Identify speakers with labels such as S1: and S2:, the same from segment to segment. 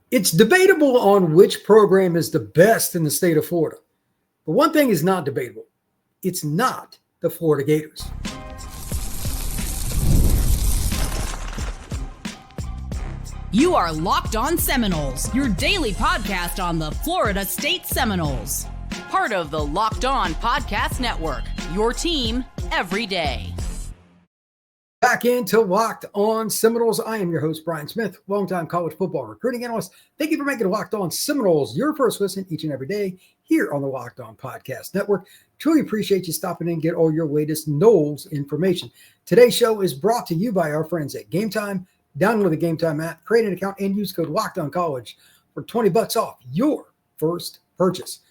S1: It's debatable on which program is the best in the state of Florida. But one thing is not debatable. It's not the Florida Gators.
S2: You are Locked On Seminoles, your daily podcast on the Florida State Seminoles. Part of the Locked On Podcast Network, your team every day.
S1: Back into Locked On Seminoles. I am your host, Brian Smith, longtime college football recruiting analyst. Thank you for making Locked On Seminoles your first listen each and every day here on the Locked On Podcast Network. Truly appreciate you stopping in and get all your latest Noles information. Today's show is brought to you by our friends at Gametime. Download the Gametime app, create an account, and use code LOCKEDONCollege for $20 off your first purchase.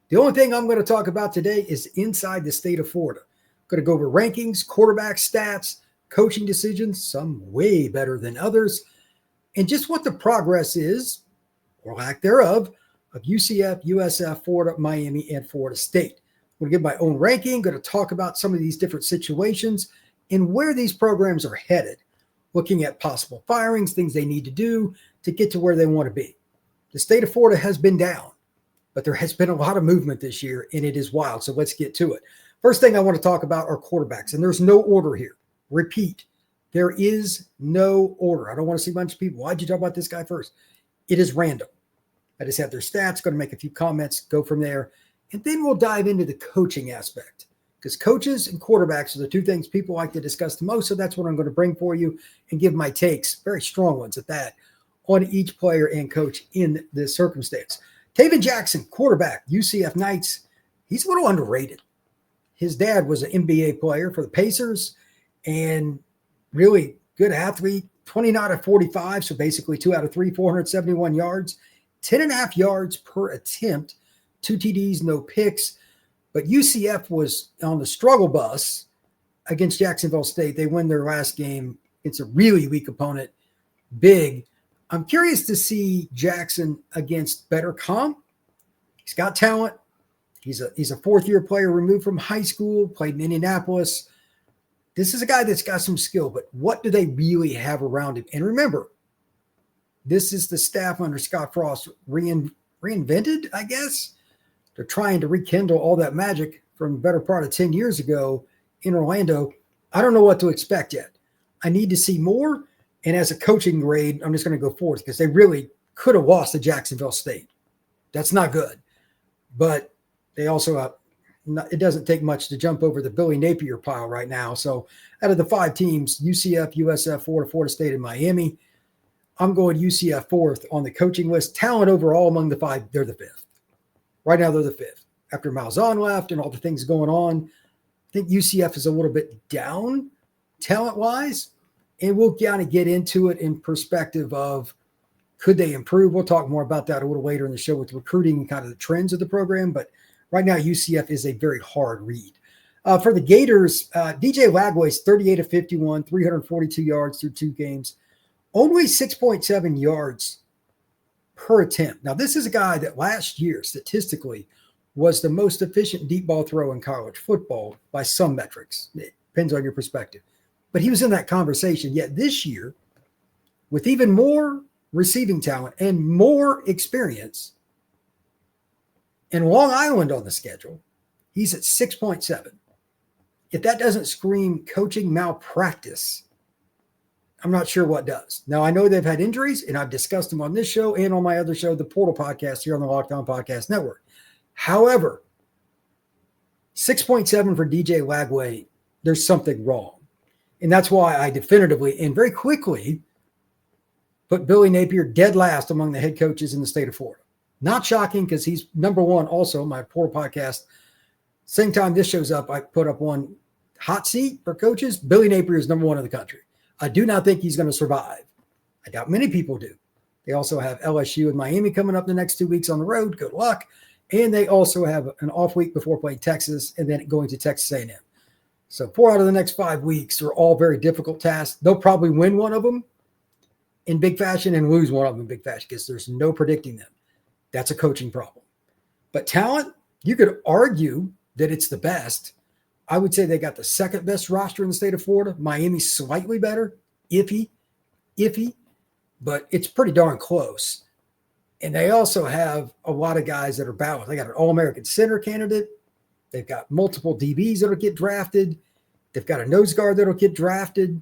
S1: The only thing I'm going to talk about today is inside the state of Florida. I'm going to go over rankings, quarterback stats, coaching decisions, some way better than others, and just what the progress is, or lack thereof, of UCF, USF, Florida, Miami, and Florida State. I'm going to give my own ranking, going to talk about some of these different situations and where these programs are headed, looking at possible firings, things they need to do to get to where they want to be. The state of Florida has been down, but there has been a lot of movement this year, and it is wild, so let's get to it. First thing I want to talk about are quarterbacks, and there's no order here. Repeat, there is no order. I don't want to see a bunch of people. Why'd you talk about this guy first? It is random. I just have their stats, going to make a few comments, go from there. And then we'll dive into the coaching aspect because coaches and quarterbacks are the two things people like to discuss the most. So that's what I'm going to bring for you and give my takes, very strong ones at that, on each player and coach in this circumstance. Taven Jackson, quarterback, UCF Knights. He's a little underrated. His dad was an NBA player for the Pacers. And really good athlete, 29 out of 45, so basically 2 out of 3, 471 yards, 10.5 yards per attempt, 2 TDs, no picks. But UCF was on the struggle bus against Jacksonville State. They win their last game. It's a really weak opponent, big. I'm curious to see Jackson against better comp. He's got talent. He's a fourth-year player removed from high school, played in Indianapolis. This is a guy that's got some skill, but what do they really have around him? And remember, this is the staff under Scott Frost reinvented, I guess. They're trying to rekindle all that magic from the better part of 10 years ago in Orlando. I don't know what to expect yet. I need to see more. And as a coaching grade, I'm just going to go fourth because they really could have lost to Jacksonville State. That's not good. But they also it doesn't take much to jump over the Billy Napier pile right now. So out of the 5 teams, UCF, USF, Florida, Florida State, and Miami, I'm going UCF fourth on the coaching list. Talent overall among the 5, they're the 5th. Right now, they're the 5th. After Malzahn left and all the things going on, I think UCF is a little bit down talent-wise, and we'll kind of get into it in perspective of could they improve. We'll talk more about that a little later in the show with recruiting and kind of the trends of the program, but right now, UCF is a very hard read. For the Gators, DJ Lagway's 38 of 51, 342 yards through 2 games, only 6.7 yards per attempt. Now, this is a guy that last year, statistically, was the most efficient deep ball throw in college football by some metrics. It depends on your perspective. But he was in that conversation. Yet this year, with even more receiving talent and more experience, and Long Island on the schedule, he's at 6.7. If that doesn't scream coaching malpractice, I'm not sure what does. Now, I know they've had injuries, and I've discussed them on this show and on my other show, the Portal Podcast, here on the Locked On Podcast Network. However, 6.7 for DJ Lagway, there's something wrong. And that's why I definitively and very quickly put Billy Napier dead last among the head coaches in the state of Florida. Not shocking because he's number one also, my Portal Podcast. Same time this shows up, I put up one hot seat for coaches. Billy Napier is number 1 in the country. I do not think he's going to survive. I doubt many people do. They also have LSU and Miami coming up the next 2 weeks on the road. Good luck. And they also have an off week before playing Texas and then going to Texas A&M. So 4 out of the next 5 weeks are all very difficult tasks. They'll probably win one of them in big fashion and lose one of them in big fashion because there's no predicting them. That's a coaching problem. But talent, you could argue that it's the best. I would say they got the second best roster in the state of Florida. Miami's slightly better, iffy, but it's pretty darn close. And they also have a lot of guys that are battling. They got an All-American center candidate. They've got multiple DBs that'll get drafted. They've got a nose guard that'll get drafted.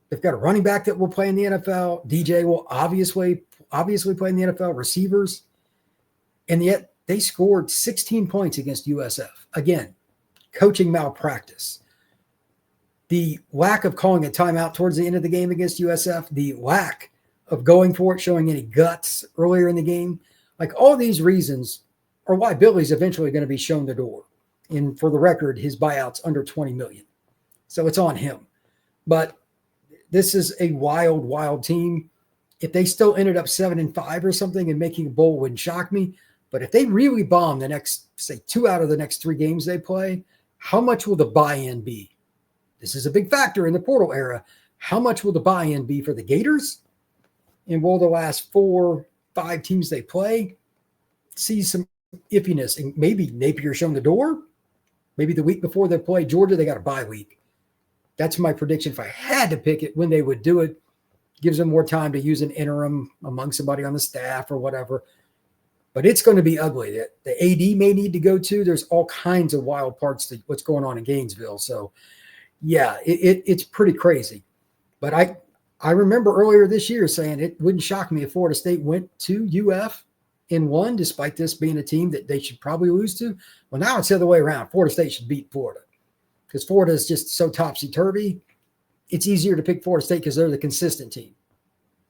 S1: They've got a running back that will play in the NFL. DJ will obviously play in the NFL, receivers. And yet they scored 16 points against USF. Again, coaching malpractice. The lack of calling a timeout towards the end of the game against USF, the lack of going for it, showing any guts earlier in the game. Like, all these reasons are why Billy's eventually going to be shown the door. And for the record, his buyout's under $20 million. So it's on him. But this is a wild, wild team. If they still ended up 7-5 or something and making a bowl, wouldn't shock me. But if they really bomb the next, say, 2 out of the next 3 games they play, how much will the buy-in be? This is a big factor in the portal era. How much will the buy-in be for the Gators? And will the last 4-5 teams they play see some iffiness? And maybe Napier shown the door. Maybe the week before they play Georgia, they got a bye week. That's my prediction. If I had to pick it, when they would do it, gives them more time to use an interim among somebody on the staff or whatever. But it's going to be ugly. The AD may need to go too. There's all kinds of wild parts to what's going on in Gainesville. So, yeah, it's pretty crazy. But I remember earlier this year saying it wouldn't shock me if Florida State went to UF and won, despite this being a team that they should probably lose to. Well, now it's the other way around. Florida State should beat Florida because Florida is just so topsy-turvy. It's easier to pick Florida State because they're the consistent team.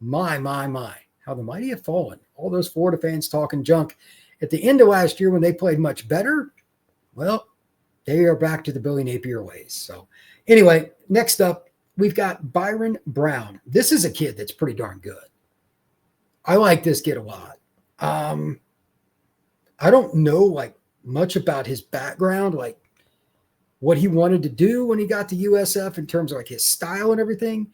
S1: My, how the mighty have fallen. All those Florida fans talking junk at the end of last year when they played much better. Well, they are back to the Billy Napier ways. So anyway, next up, we've got Byron Brown. This is a kid that's pretty darn good. I like this kid a lot. I don't know like much about his background, like what he wanted to do when he got to USF in terms of like his style and everything.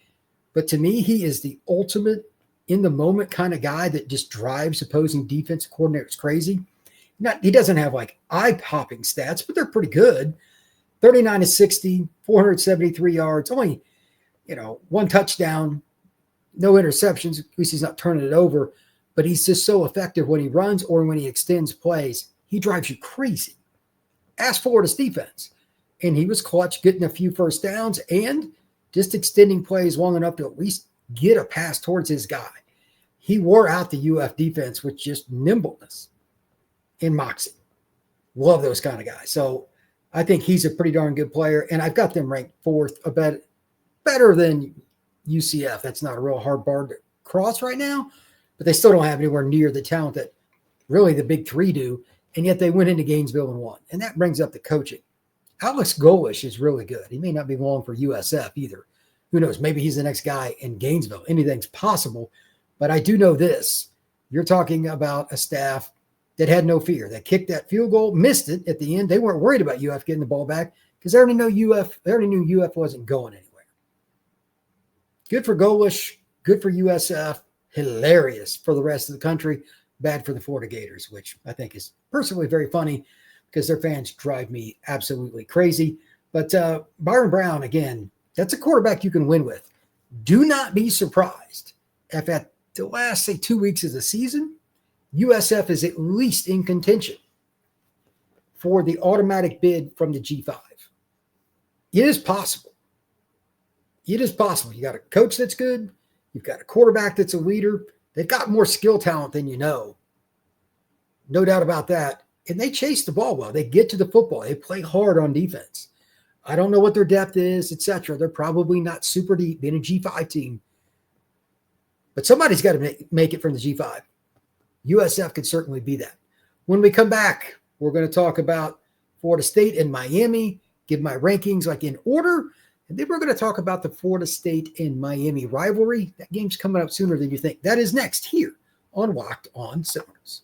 S1: But to me, he is the ultimate in the moment kind of guy that just drives opposing defense coordinators crazy. He doesn't have like eye-popping stats, but they're pretty good. 39-60, 473 yards, only, 1 touchdown, no interceptions. At least he's not turning it over, but he's just so effective when he runs or when he extends plays. He drives you crazy. Ask Florida's defense. And he was clutch getting a few first downs and just extending plays long enough to at least get a pass towards his guy. He wore out the UF defense with just nimbleness and moxie. Love those kind of guys. So I think he's a pretty darn good player. And I've got them ranked 4th, a bit better than UCF. That's not a real hard bar to cross right now, but they still don't have anywhere near the talent that really the big 3 do. And yet they went into Gainesville and won. And that brings up the coaching. Alex Golish is really good. He may not be long for USF either. Who knows? Maybe he's the next guy in Gainesville. Anything's possible. But I do know this. You're talking about a staff that had no fear, that kicked that field goal, missed it at the end. They weren't worried about UF getting the ball back because they already knew UF wasn't going anywhere. Good for Golish, good for USF, hilarious for the rest of the country, bad for the Florida Gators, which I think is personally very funny because their fans drive me absolutely crazy. But Byron Brown, again, that's a quarterback you can win with. Do not be surprised if at the last, say, 2 weeks of the season, USF is at least in contention for the automatic bid from the G5. It is possible. It is possible. You got a coach that's good. You've got a quarterback that's a leader. They've got more skill talent than you know. No doubt about that. And they chase the ball well. They get to the football. They play hard on defense. I don't know what their depth is, etc. They're probably not super deep, being a G5 team. But somebody's got to make it from the G5. USF could certainly be that. When we come back, we're going to talk about Florida State and Miami, give my rankings like in order, and then we're going to talk about the Florida State and Miami rivalry. That game's coming up sooner than you think. That is next here on Locked On Seminoles.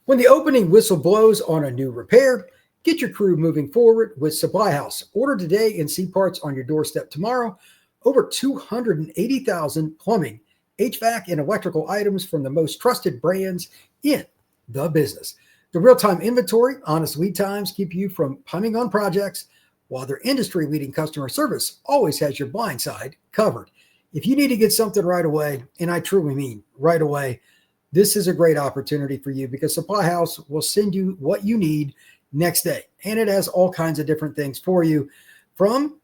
S1: When the opening whistle blows on a new repair, get your crew moving forward with SupplyHouse. Order today and see parts on your doorstep tomorrow. Over 280,000 plumbing, HVAC, and electrical items from the most trusted brands in the business. The real-time inventory, honest lead times keep you from punting on projects, while their industry-leading customer service always has your blind side covered. If you need to get something right away, and I truly mean right away, this is a great opportunity for you because SupplyHouse will send you what you need next day. And it has all kinds of different things for you, from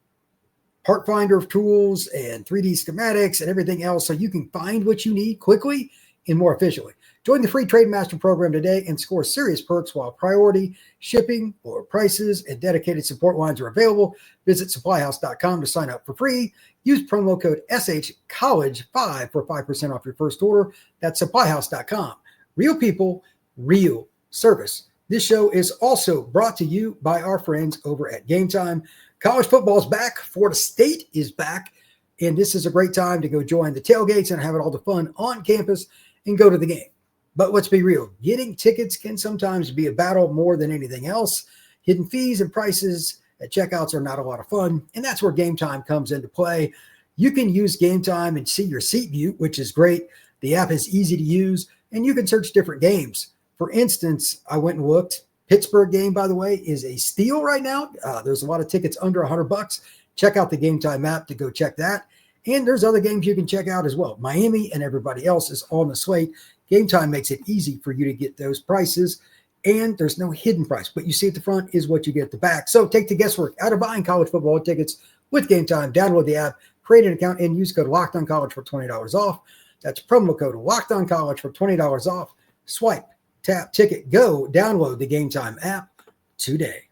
S1: part finder tools and 3D schematics and everything else, so you can find what you need quickly and more efficiently. Join the free Trade Master program today and score serious perks while priority shipping, lower prices, and dedicated support lines are available. Visit supplyhouse.com to sign up for free. Use promo code SHCollege5 for 5% off your first order. That's supplyhouse.com. Real people, real service. This show is also brought to you by our friends over at Gametime. College football is back. Florida State is back. And this is a great time to go join the tailgates and have all the fun on campus and go to the game. But let's be real. Getting tickets can sometimes be a battle more than anything else. Hidden fees and prices at checkouts are not a lot of fun. And that's where Gametime comes into play. You can use Gametime and see your seat view, which is great. The app is easy to use, and you can search different games. For instance, I went and looked. Pittsburgh game, by the way, is a steal right now. There's a lot of tickets under $100. Check out the Gametime app to go check that. And there's other games you can check out as well. Miami and everybody else is on the slate. Gametime makes it easy for you to get those prices, and there's no hidden price. What you see at the front is what you get at the back. So take the guesswork out of buying college football tickets with Gametime. Download the app, create an account, and use code LOCKEDONCollege for $20 off. That's promo code LOCKEDONCollege for $20 off. Swipe, tap, ticket, go. Download the Gametime app today.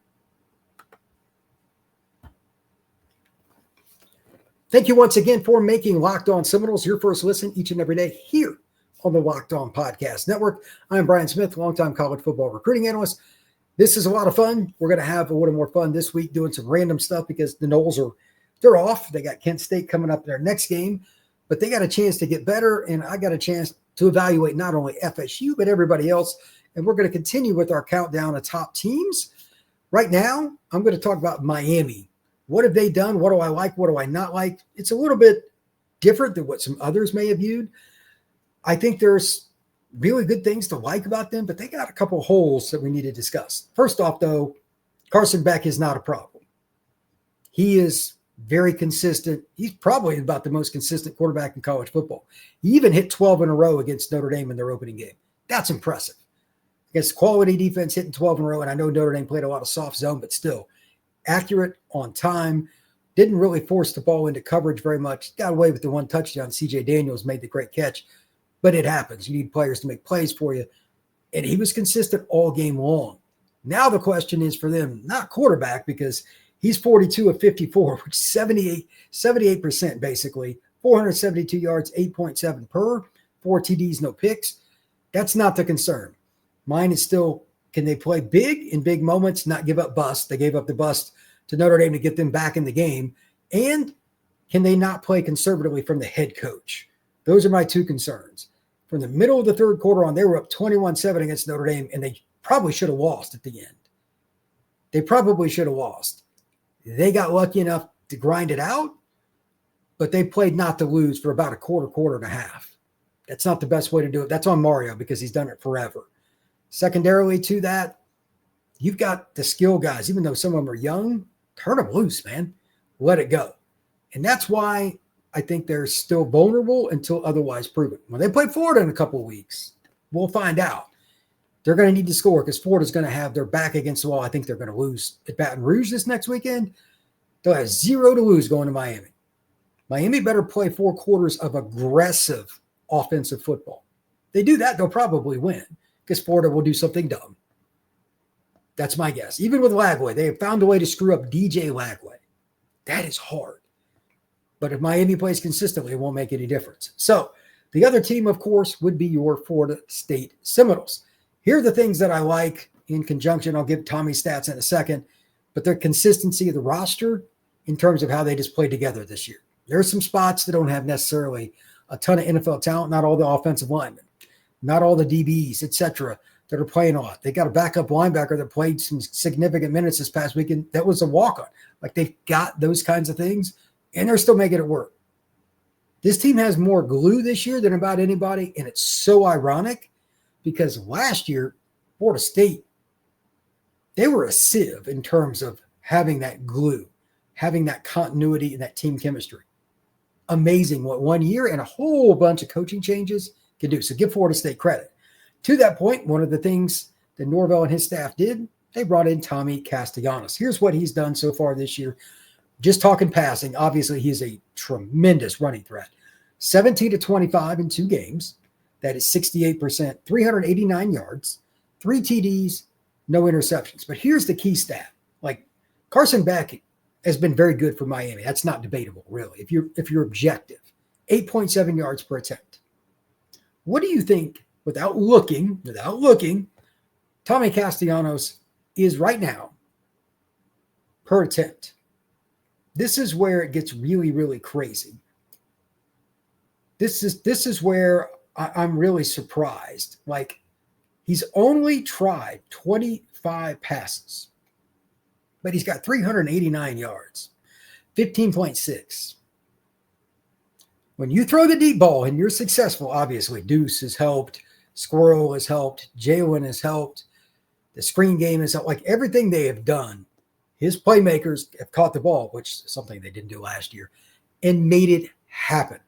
S1: Thank you once again for making Locked On Seminoles your first listen each and every day here on the Locked On Podcast Network. I'm Brian Smith, longtime college football recruiting analyst. This is a lot of fun. We're going to have a little more fun this week doing some random stuff because the Noles they're off. They got Kent State coming up in their next game, but they got a chance to get better, and I got a chance to evaluate not only FSU, but everybody else. And we're going to continue with our countdown of top teams. Right now, I'm going to talk about Miami. What have they done? What do I like? What do I not like? It's a little bit different than what some others may have viewed. I think there's really good things to like about them, but they got a couple holes that we need to discuss. First off, though, Carson Beck is not a problem. He is very consistent. He's probably about the most consistent quarterback in college football. He even hit 12 in a row against Notre Dame in their opening game. That's impressive. Against quality defense, hitting 12 in a row, and I know Notre Dame played a lot of soft zone, but still accurate, on time, didn't really force the ball into coverage very much. Got away with the one touchdown. C.J. Daniels made the great catch. But it happens. You need players to make plays for you. And he was consistent all game long. Now the question is for them, not quarterback, because he's 42 of 54, which is 78% basically, 472 yards, 8.7 per, 4 TDs, no picks. That's not the concern. Mine is still, can they play big in big moments, not give up bust? They gave up the bust to Notre Dame to get them back in the game. And can they not play conservatively from the head coach? Those are my two concerns. From the middle of the third quarter on, they were up 21-7 against Notre Dame, and they probably should have lost at the end. They probably should have lost. They got lucky enough to grind it out, but they played not to lose for about a quarter and a half. That's not the best way to do it. That's on Mario because he's done it forever. Secondarily to that, you've got the skill guys. Even though some of them are young, turn them loose, man. Let it go. And that's why I think they're still vulnerable until otherwise proven. When they play Florida in a couple of weeks, we'll find out. They're going to need to score because Florida's going to have their back against the wall. I think they're going to lose at Baton Rouge this next weekend. They'll have 0 to lose going to Miami. Miami better play 4 quarters of aggressive offensive football. If they do that, they'll probably win because Florida will do something dumb. That's my guess. Even with Lagway, they have found a way to screw up DJ Lagway. That is hard. But if Miami plays consistently, it won't make any difference. So the other team, of course, would be your Florida State Seminoles. Here are the things that I like in conjunction. I'll give Tommy stats in a second, but their consistency of the roster in terms of how they just played together this year. There are some spots that don't have necessarily a ton of NFL talent, not all the offensive linemen, not all the DBs, etc., that are playing a lot. They got a backup linebacker that played some significant minutes this past weekend. That was a walk-on. Like, they've got those kinds of things, and they're still making it work. This team has more glue this year than about anybody, and it's so ironic because last year, Florida State, they were a sieve in terms of having that glue, having that continuity and that team chemistry. amazing what 1 year and a whole bunch of coaching changes can do. So give Florida State credit. To that point, one of the things that Norvell and his staff did, they brought in Tommy Castellanos. Here's what he's done so far this year. Just talking passing, obviously he's a tremendous running threat. 17 to 25 in 2 games. That is 68%, 389 yards, 3 TDs, no interceptions. But here's the key stat. Like Carson Beck has been very good for Miami. That's not debatable, really. If you're objective, 8.7 yards per attempt. What do you think, without looking, Tommy Castellanos is right now per attempt? This is where it gets really, really crazy. This is where I'm really surprised. Like, he's only tried 25 passes, but he's got 389 yards, 15.6. When you throw the deep ball and you're successful, obviously Deuce has helped, Squirrel has helped, Jalen has helped, the screen game has helped. Like, everything they have done, his playmakers have caught the ball, which is something they didn't do last year, and made it happen.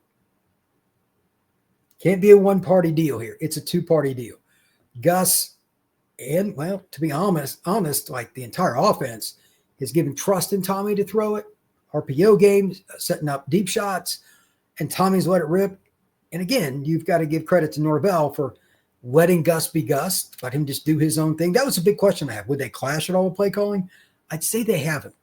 S1: Can't be a one-party deal here. It's a two-party deal. Gus and, well, to be honest, like the entire offense has given trust in Tommy to throw it. RPO games, setting up deep shots, and Tommy's let it rip. And again, you've got to give credit to Norvell for letting Gus be Gus, let him just do his own thing. That was a big question I have. Would they clash at all with play calling? I'd say they haven't.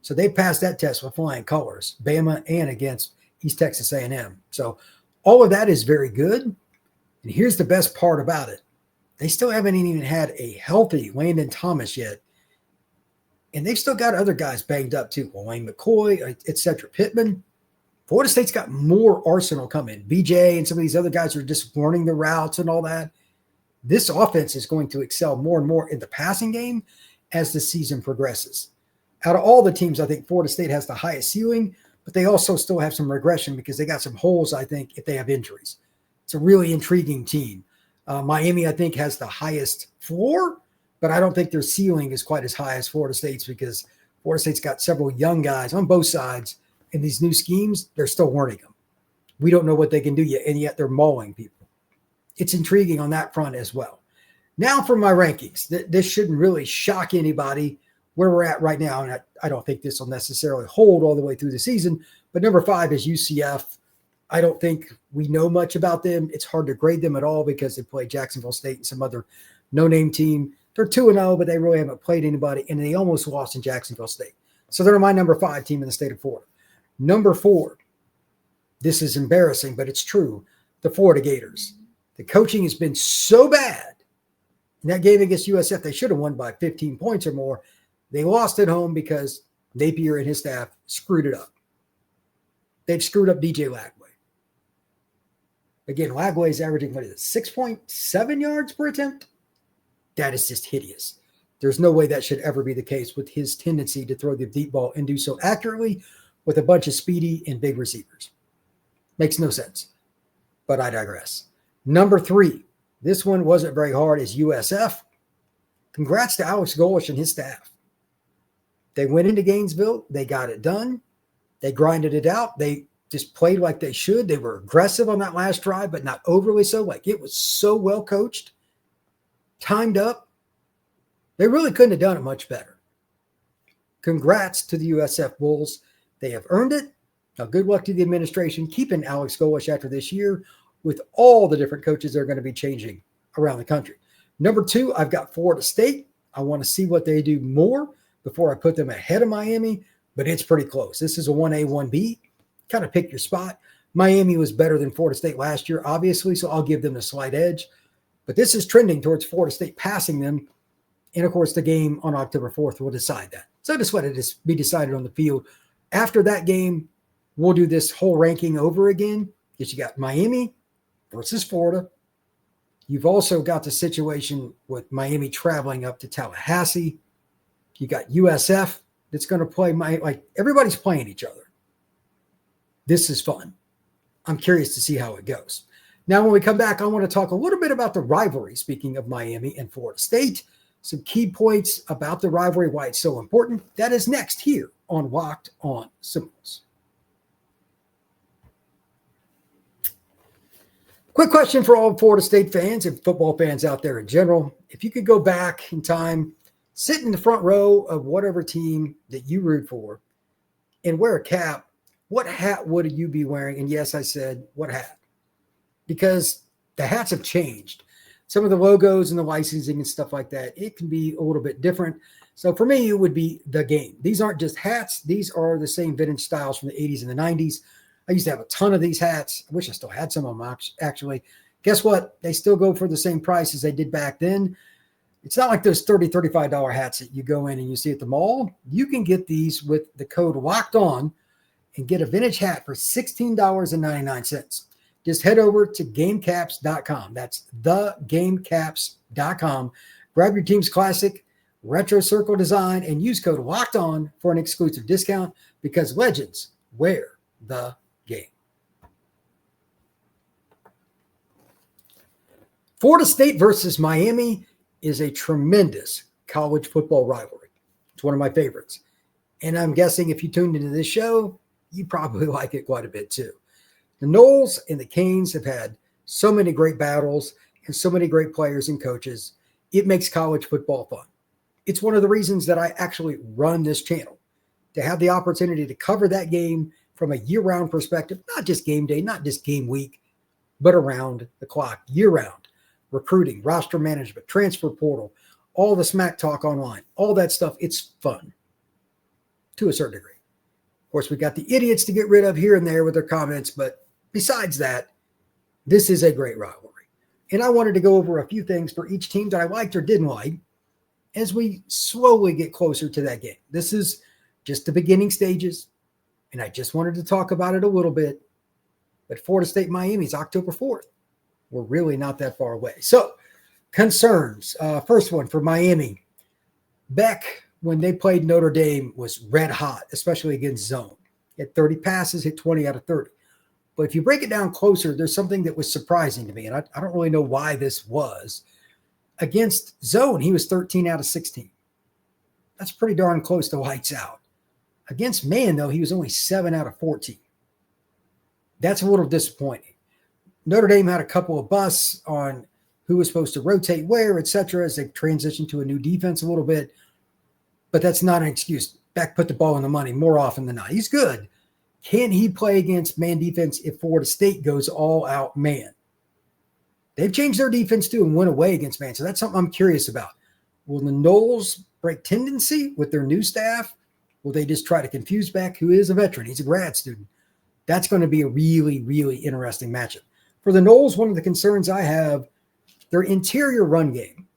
S1: So they passed that test with flying colors, Bama and against East Texas A&M. So all of that is very good. And here's the best part about it. They still haven't even had a healthy Landon Thomas yet. And they've still got other guys banged up too. Wayne McCoy, etc. Pittman. Florida State's got more arsenal coming. BJ and some of these other guys are just learning the routes and all that. This offense is going to excel more and more in the passing game as the season progresses. Out of all the teams, I think Florida State has the highest ceiling, but they also still have some regression because they got some holes, I think, if they have injuries. It's a really intriguing team. Miami, I think, has the highest floor, but I don't think their ceiling is quite as high as Florida State's because Florida State's got several young guys on both sides. In these new schemes, they're still learning them. We don't know what they can do yet, and yet they're mauling people. It's intriguing on that front as well. Now for my rankings. This shouldn't really shock anybody where we're at right now, and I don't think this will necessarily hold all the way through the season, but number 5 is UCF. I don't think we know much about them. It's hard to grade them at all because they play Jacksonville State and some other no-name team. They're 2-0, but they really haven't played anybody, and they almost lost in Jacksonville State. So they're my number 5 team in the state of Florida. Number 4, this is embarrassing, but it's true, the Florida Gators. The coaching has been so bad. In that game against USF, they should have won by 15 points or more. They lost at home because Napier and his staff screwed it up. They've screwed up DJ Lagway. Again, Lagway is averaging, 6.7 yards per attempt? That is just hideous. There's no way that should ever be the case with his tendency to throw the deep ball and do so accurately with a bunch of speedy and big receivers. Makes no sense, but I digress. Number 3, this one wasn't very hard, is USF. Congrats to Alex Golish and his staff. They went into Gainesville. They got it done. They grinded it out. They just played like they should. They were aggressive on that last drive, but not overly so. Like, it was so well coached, timed up. They really couldn't have done it much better. Congrats to the USF Bulls. They have earned it. Now, good luck to the administration keeping Alex Golish after this year with all the different coaches that are going to be changing around the country. Number 2, I've got Florida State. I want to see what they do more before I put them ahead of Miami, but it's pretty close. This is a 1A, 1B. Kind of pick your spot. Miami was better than Florida State last year, obviously, so I'll give them a slight edge. But this is trending towards Florida State passing them. And, of course, the game on October 4th will decide that. So just let it be decided on the field. After that game, we'll do this whole ranking over again because you got Miami versus Florida. You've also got the situation with Miami traveling up to Tallahassee. You got USF that's going to play everybody's playing each other. This is fun. I'm curious to see how it goes. Now, when we come back, I want to talk a little bit about the rivalry, speaking of Miami and Florida State. Some key points about the rivalry, why it's so important. That is next here on Locked On Seminoles. Quick question for all Florida State fans and football fans out there in general. If you could go back in time, sit in the front row of whatever team that you root for and wear a cap, what hat would you be wearing? And yes, I said, what hat? Because the hats have changed. Some of the logos and the licensing and stuff like that, it can be a little bit different. So for me, it would be the game. These aren't just hats. These are the same vintage styles from the 80s and the 90s. I used to have a ton of these hats. I wish I still had some of them, actually. Guess what? They still go for the same price as they did back then. It's not like those $30, $35 hats that you go in and you see at the mall. You can get these with the code LOCKED ON and get a vintage hat for $16.99. Just head over to gamecaps.com. That's thegamecaps.com. Grab your team's classic retro circle design and use code LOCKED ON for an exclusive discount because legends wear the game. Florida State versus Miami is a tremendous college football rivalry. It's one of my favorites. And I'm guessing if you tuned into this show, you probably like it quite a bit too. The Noles and the Canes have had so many great battles and so many great players and coaches. It makes college football fun. It's one of the reasons that I actually run this channel, to have the opportunity to cover that game from a year-round perspective, not just game day, not just game week, but around the clock, year-round. Recruiting, roster management, transfer portal, all the smack talk online, all that stuff. It's fun to a certain degree. Of course, we got the idiots to get rid of here and there with their comments, but besides that, this is a great rivalry. And I wanted to go over a few things for each team that I liked or didn't like as we slowly get closer to that game. This is just the beginning stages, and I just wanted to talk about it a little bit. But Florida State Miami is October 4th. We're really not that far away. So, concerns. First one for Miami. Beck, when they played Notre Dame, was red hot, especially against zone. He had 30 passes, hit 20 out of 30. But if you break it down closer, there's something that was surprising to me, and I don't really know why this was. Against zone, he was 13 out of 16. That's pretty darn close to lights out. Against man, though, he was only 7 out of 14. That's a little disappointing. Notre Dame had a couple of busts on who was supposed to rotate where, et cetera, as they transitioned to a new defense a little bit. But that's not an excuse. Beck put the ball in the money more often than not. He's good. Can he play against man defense if Florida State goes all out man? They've changed their defense too and went away against man. So that's something I'm curious about. Will the Noles break tendency with their new staff? Will they just try to confuse Beck, who is a veteran? He's a grad student. That's going to be a really, really interesting matchup. For the Noles, one of the concerns I have, their interior run game.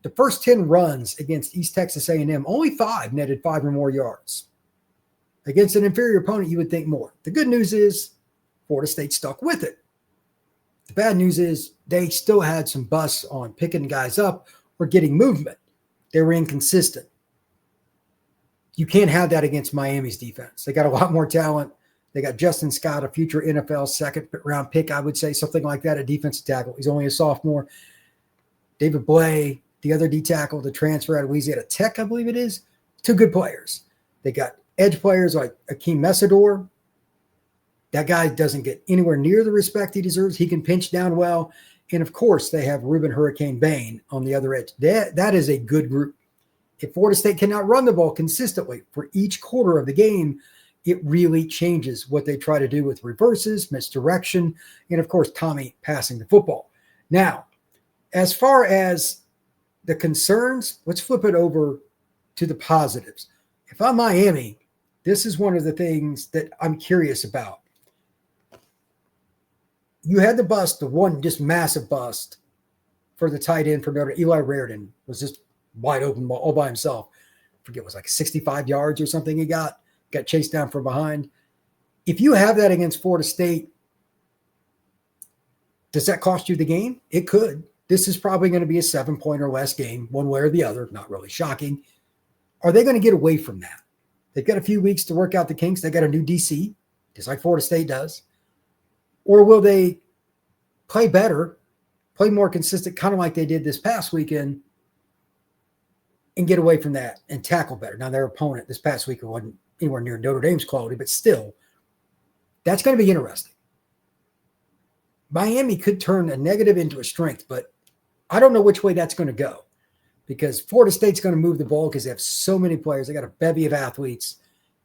S1: The first 10 runs against East Texas A&M, only 5 netted 5 or more yards. Against an inferior opponent, you would think more. The good news is Florida State stuck with it. The bad news is they still had some busts on picking guys up or getting movement. They were inconsistent. You can't have that against Miami's defense. They got a lot more talent. They got Justin Scott, a future NFL second-round pick, I would say, something like that, a defensive tackle. He's only a sophomore. David Blay, the other D tackle, the transfer out of Louisiana Tech, I believe it is. 2 good players. They got edge players like Akeem Messidor. That guy doesn't get anywhere near the respect he deserves. He can pinch down well. And, of course, they have Reuben Hurricane Bain on the other edge. That is a good group. If Florida State cannot run the ball consistently for each quarter of the game, it really changes what they try to do with reverses, misdirection, and, of course, Tommy passing the football. Now, as far as the concerns, let's flip it over to the positives. If I'm Miami, this is one of the things that I'm curious about. You had the bust, the one just massive bust for the tight end for Notre Dame. Eli Raridan was just wide open all by himself. I forget, it was like 65 yards or something he got chased down from behind. If you have that against Florida State, does that cost you the game? It could. This is probably going to be a 7-point or less game, one way or the other. Not really shocking. Are they going to get away from that? They've got a few weeks to work out the kinks. They got a new DC, just like Florida State does. Or will they play better, play more consistent, kind of like they did this past weekend, and get away from that and tackle better? Now, their opponent this past week wasn't anywhere near Notre Dame's quality, but still, that's going to be interesting. Miami could turn a negative into a strength, but I don't know which way that's going to go because Florida State's going to move the ball because they have so many players. They got a bevy of athletes.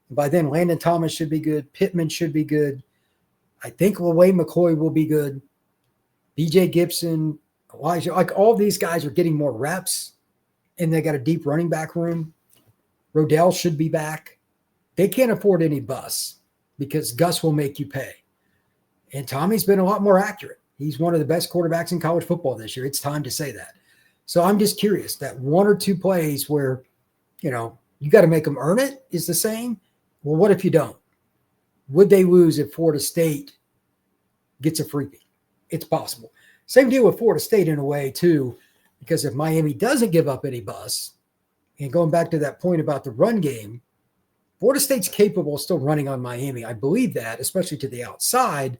S1: And by then, Landon Thomas should be good. Pittman should be good. I think LaWay McCoy will be good. BJ Gibson, Elijah, like all these guys are getting more reps, and they got a deep running back room. Rodell should be back. They can't afford any bus because Gus will make you pay. And Tommy's been a lot more accurate. He's one of the best quarterbacks in college football this year. It's time to say that. So I'm just curious, that one or two plays where, you got to make them earn it is the saying. Well, what if you don't? Would they lose if Florida State gets a freebie? It's possible. Same deal with Florida State in a way too, because if Miami doesn't give up any bus, and going back to that point about the run game, Florida State's capable of still running on Miami. I believe that, especially to the outside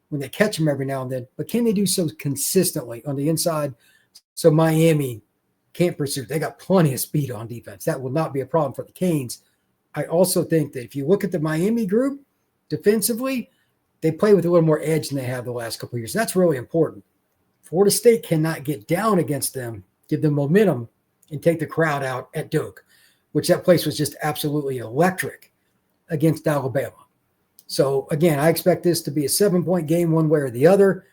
S1: when they catch them every now and then. But can they do so consistently on the inside so Miami can't pursue? They got plenty of speed on defense. That will not be a problem for the Canes. I also think that if you look at the Miami group defensively, they play with a little more edge than they have the last couple of years. That's really important. Florida State cannot get down against them, give them momentum, and take the crowd out at Duke, which that place was just absolutely electric against Alabama. So, again, I expect this to be a 7-point game one way or the other.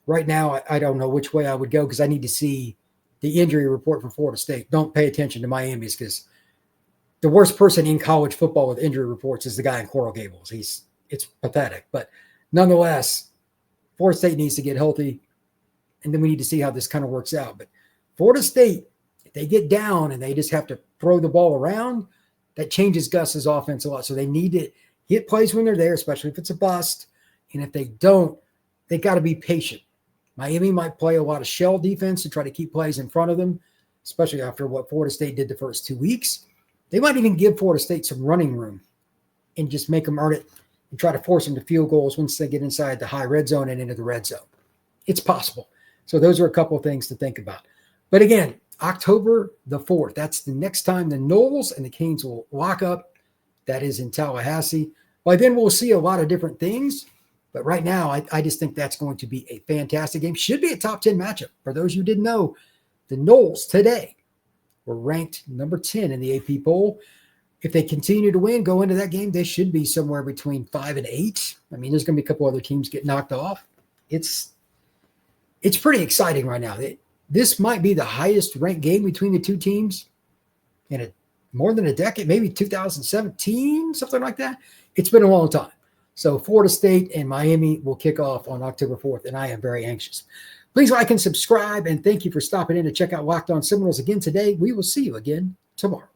S1: Right now, I don't know which way I would go because I need to see the injury report from Florida State. Don't pay attention to Miami's because the worst person in college football with injury reports is the guy in Coral Gables. It's pathetic. But nonetheless, Florida State needs to get healthy, and then we need to see how this kind of works out. But Florida State, if they get down and they just have to throw the ball around, that changes Gus's offense a lot. So they need to hit plays when they're there, especially if it's a bust. And if they don't, they got to be patient. Miami might play a lot of shell defense to try to keep plays in front of them, especially after what Florida State did the first 2 weeks. They might even give Florida State some running room and just make them earn it and try to force them to field goals once they get inside the high red zone and into the red zone. It's possible. So those are a couple of things to think about. But again, October the 4th, that's the next time the Noles and the Canes will lock up. That is in Tallahassee. By then, we'll see a lot of different things. But right now, I just think that's going to be a fantastic game. Should be a top 10 matchup. For those who didn't know, the Noles today were ranked number 10 in the AP poll. If they continue to win, go into that game, they should be somewhere between 5 and 8. I mean, there's going to be a couple other teams get knocked off. It's pretty exciting right now. This might be the highest ranked game between the two teams in more than a decade, maybe 2017, something like that. It's been a long time. So Florida State and Miami will kick off on October 4th, and I am very anxious. Please like and subscribe, and thank you for stopping in to check out Locked On Seminoles again today. We will see you again tomorrow.